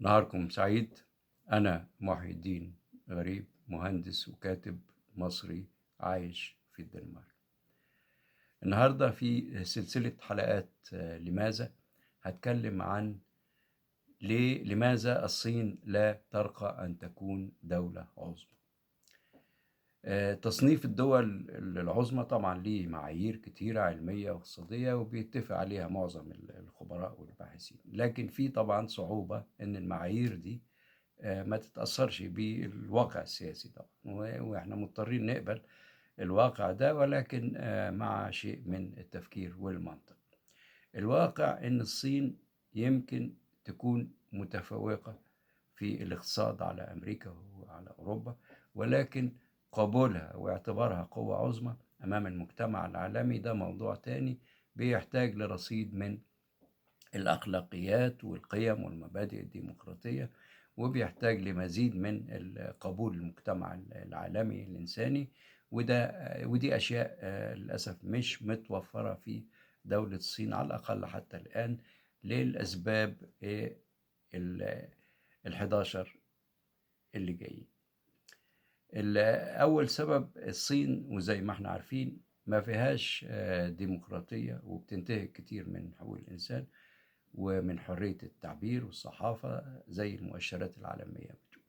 نهاركم سعيد. أنا محي الدين غريب، مهندس وكاتب مصري عايش في الدنمارك. النهاردة في سلسلة حلقات لماذا هتكلم عن لماذا الصين لا ترقى أن تكون دولة عظمى. تصنيف الدول العظمى طبعا ليه معايير كتيرة علمية واقتصادية وبيتفق عليها معظم الخبراء والباحثين، لكن في طبعا صعوبة إن المعايير دي ما تتأثرش بالواقع السياسي طبعا، وإحنا مضطرين نقبل الواقع ده، ولكن مع شيء من التفكير والمنطق. الواقع إن الصين يمكن تكون متفوقة في الاقتصاد على أمريكا وعلى أوروبا، ولكن قبولها واعتبارها قوة عظمى أمام المجتمع العالمي ده موضوع تاني، بيحتاج لرصيد من الأخلاقيات والقيم والمبادئ الديمقراطية، وبيحتاج لمزيد من قبول المجتمع العالمي الإنساني. ودي أشياء للأسف مش متوفرة في دولة الصين، على الأقل حتى الآن، للأسباب ال11 اللي جايين. أول سبب الصين، وزي ما احنا عارفين، ما فيهاش ديمقراطية، وبتنتهك كتير من حقوق الإنسان ومن حرية التعبير والصحافة زي المؤشرات العالمية بتقول.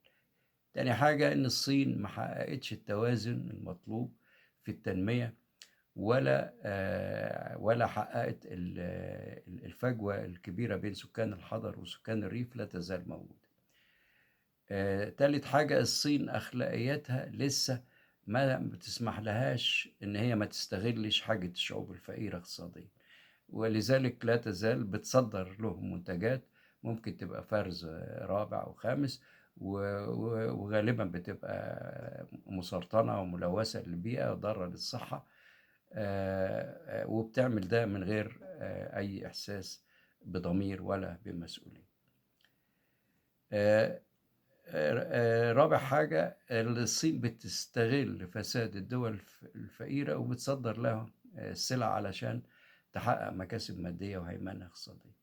تاني حاجة إن الصين ما حققتش التوازن المطلوب في التنمية، ولا حققت الفجوة الكبيرة بين سكان الحضر وسكان الريف لا تزال موجودة. تالت حاجة، الصين أخلاقياتها لسه ما بتسمح لهاش إن هي ما تستغلش حاجة الشعوب الفقيرة اقتصاديا، ولذلك لا تزال بتصدر لهم منتجات ممكن تبقى فرز رابع وخامس، وغالبا بتبقى مسرطنة وملوثة للبيئة وضارة للصحة، وبتعمل ده من غير أي إحساس بضمير ولا بمسؤولية. رابع حاجة، الصين بتستغل فساد الدول الفقيرة وبتصدر لها السلع علشان تحقق مكاسب مادية وهيمنة اقتصادية.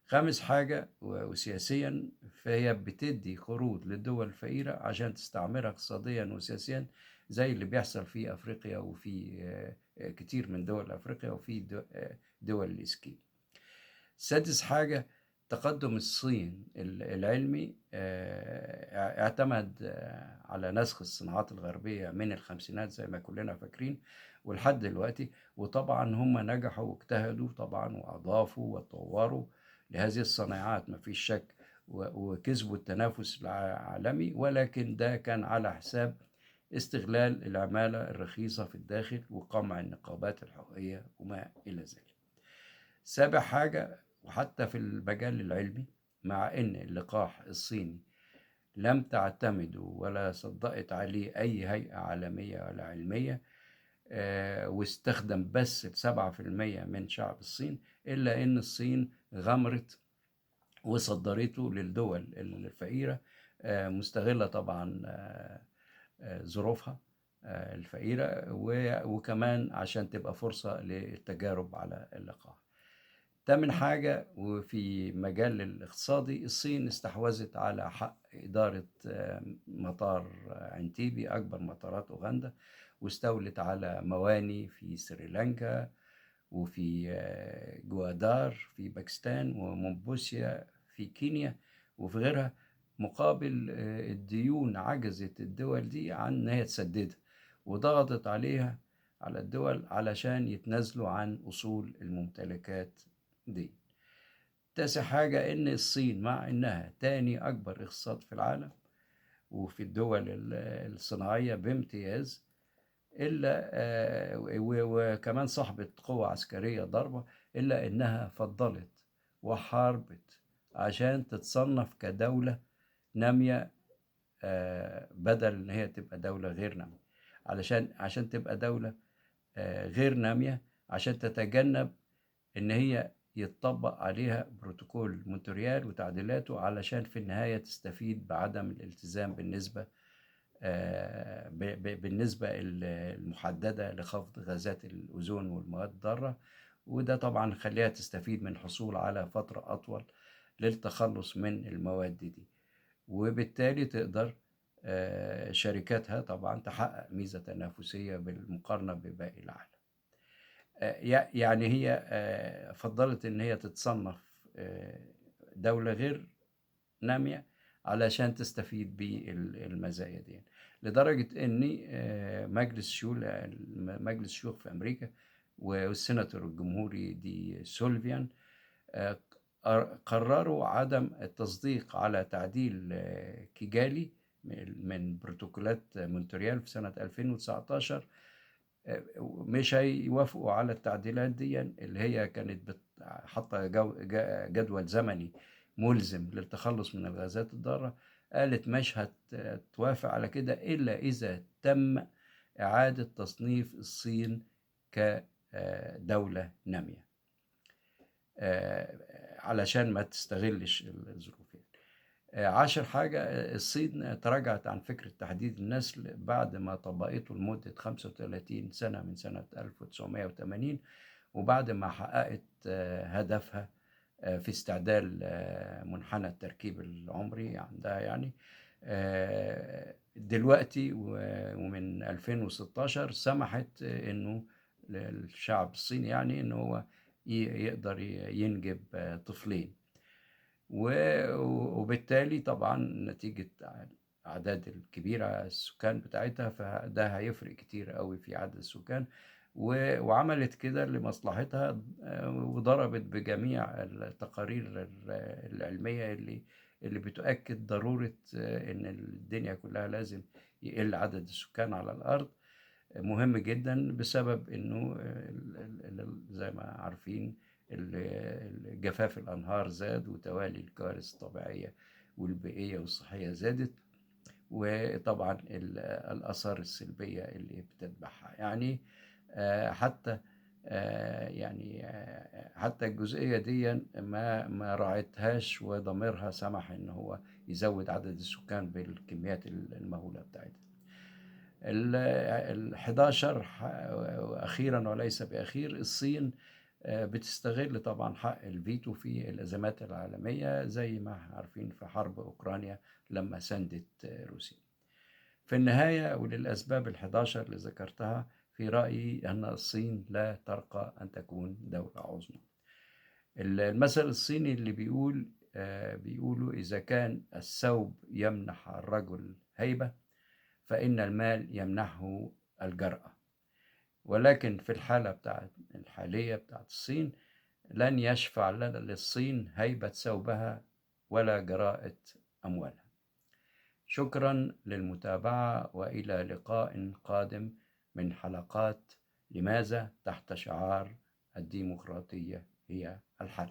خامس حاجة، وسياسيا، فهي بتدي قروض للدول الفقيرة عشان تستعمرها اقتصاديا وسياسيا، زي اللي بيحصل في أفريقيا وفي كتير من دول أفريقيا وفي دول الإسكيم. سادس حاجة، تقدم الصين العلمي اعتمد على نسخ الصناعات الغربية من الخمسينات زي ما كلنا فاكرين ولحد دلوقتي، وطبعا هم نجحوا واجتهدوا طبعا وأضافوا وطوروا لهذه الصناعات ما فيش شك، وكسبوا التنافس العالمي، ولكن ده كان على حساب استغلال العمالة الرخيصة في الداخل وقمع النقابات الحقوقية وما إلى ذلك. سابع حاجة، وحتى في المجال العلمي، مع إن اللقاح الصيني لم تعتمد ولا صدقت عليه أي هيئة عالمية ولا علمية، واستخدم بس 7% من شعب الصين، إلا إن الصين غمرت وصدرته للدول الفقيرة، مستغلة طبعا ظروفها الفقيرة، وكمان عشان تبقى فرصة للتجارب على اللقاح. تامن حاجة، وفي مجال الاقتصادي، الصين استحوذت على حق إدارة مطار عنتيبي أكبر مطارات أوغندا، واستولت على مواني في سريلانكا وفي جوادار في باكستان ومومبوسيا في كينيا وفي غيرها، مقابل الديون عجزت الدول دي عن أن هي تسددها، وضغطت عليها على الدول علشان يتنازلوا عن أصول الممتلكات دي. تاسع حاجة، إن الصين مع إنها تاني أكبر اقتصاد في العالم وفي الدول الصناعية بامتياز، إلا وكمان صاحبة قوة عسكرية ضاربة، إلا إنها فضلت وحاربت عشان تتصنف كدولة نامية، بدل إن هي تبقى دولة غير نامية. عشان تبقى دولة غير نامية، عشان تتجنب إن هي يتطبق عليها بروتوكول مونتريال وتعديلاته، علشان في النهاية تستفيد بعدم الالتزام بالنسبة المحددة لخفض غازات الأوزون والمواد الضارة، وده طبعا خليها تستفيد من الحصول على فترة أطول للتخلص من المواد دي. وبالتالي تقدر شركاتها طبعا تحقق ميزة تنافسية بالمقارنة بباقي العالم. يعني هي فضلت إن هي تتصنف دولة غير نامية علشان تستفيد بالمزايا دي، لدرجة إن مجلس الشيوخ في أمريكا والسيناتور الجمهوري دي سولفيان آه، قرروا عدم التصديق على تعديل كيجالي من بروتوكولات مونتريال في سنة 2019. مش هيوافقوا على التعديلات دي اللي هي كانت حاطة جدول زمني ملزم للتخلص من الغازات الضارة. قالت مش هتوافق على كده إلا إذا تم إعادة تصنيف الصين كدولة نامية علشان ما تستغلش الظروف. 10 حاجة، الصين تراجعت عن فكرة تحديد النسل بعد ما طبقته لمدة 35 سنة من سنة 1980، وبعد ما حققت هدفها في استعدال منحنى التركيب العمري عندها يعني. دلوقتي ومن 2016 سمحت انه للشعب الصيني يعني انه هو يقدر ينجب طفلين، وبالتالي طبعا نتيجة أعداد الكبيرة السكان بتاعتها، فده هيفرق كتير قوي في عدد السكان. وعملت كده لمصلحتها، وضربت بجميع التقارير العلمية اللي بتؤكد ضرورة إن الدنيا كلها لازم يقل عدد السكان على الأرض. مهم جدا بسبب إنه زي ما عارفين جفاف الأنهار زاد، وتوالي الكوارث الطبيعية والبيئية والصحية زادت، وطبعا الآثار السلبية اللي بتتبعها يعني. حتى حتى الجزئية دي ما راعتهاش، وضميرها سمح إن هو يزود عدد السكان بالكميات المهولة بتاعتها. 11 أخيرا وليس بأخير، الصين بتستغل طبعا حق الفيتو في الأزمات العالمية، زي ما عارفين في حرب أوكرانيا لما ساندت روسيا. في النهاية وللأسباب 11 اللي ذكرتها، في رأيي أن الصين لا ترقى أن تكون دولة عظمى. المثل الصيني اللي بيقولوا إذا كان الثوب يمنح الرجل هيبة، فإن المال يمنحه الجرأة. ولكن في الحالة الحالية بتاعت الصين، لن يشفع للصين هيبة ثوبها ولا جراءة أموالها. شكرا للمتابعة، وإلى لقاء قادم من حلقات لماذا تحت شعار الديمقراطية هي الحل.